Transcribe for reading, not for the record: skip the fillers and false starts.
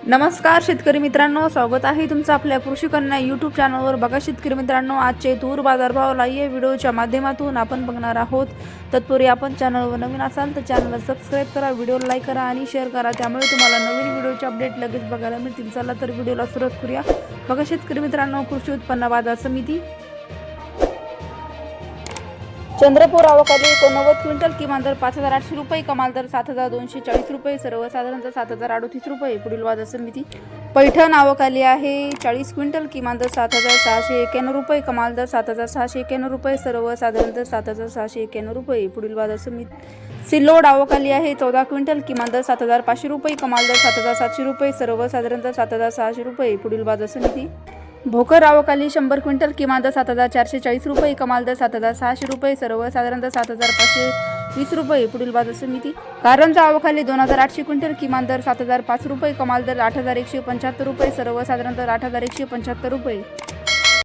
नमस्कार शेतकरी मित्रांनो, स्वागत आहे तुमचं आपल्या कृषी कन्या यूट्यूब चॅनलवर। बघा शेतकरी मित्रांनो, आजचे तूर बाजारभाव लाईव्ह व्हिडिओच्या माध्यमातून आपण बघणार आहोत। तत्पूर्वी आपण चॅनलवर नवीन असाल तर चॅनलला सबस्क्राईब करा, व्हिडिओला लाईक करा आणि शेअर करा, त्यामुळे तुम्हाला नवीन व्हिडिओचे अपडेट लगेच बघायला मिळतील। चला तर व्हिडिओला सुरुवात करूया। बघा शेतकरी मित्रांनो, कृषी उत्पन्न बाजार समिती चंद्रपूर आवकाली 89 क्विंटल, किमान दर 5800 रुपये, कमाल दर 7240 रुपये, सर्वसाधारण दर 7038 रुपये। पुढील बाजार समिती पैठण आवकाली आहे 40 क्विंटल, किमान दर 7691 रुपये, कमाल दर 7691 रुपये, सर्वसाधारण दर 7691 रुपये। पुढील बाजार समिती सिल्लोड आवकाली आहे 14 क्विंटल, किमान दर 7500 रुपये, कमाल दर 7700 रुपये, सर्वसाधारण दर 7600 रुपये। पुढील बाजार समिती भोकर आवकाली 100 क्विंटल, किमान दर 7440 रुपये, कमाल दर 7600 रुपये, सर्वसाधारण दर 7520 रुपये। पुढील बाजार समिती कारंजा आवकाली 2800 क्विंटल, किमान दर 7005 रुपये, कमाल दर 8175 रुपये, सर्वसाधारण दर 8175 रुपये।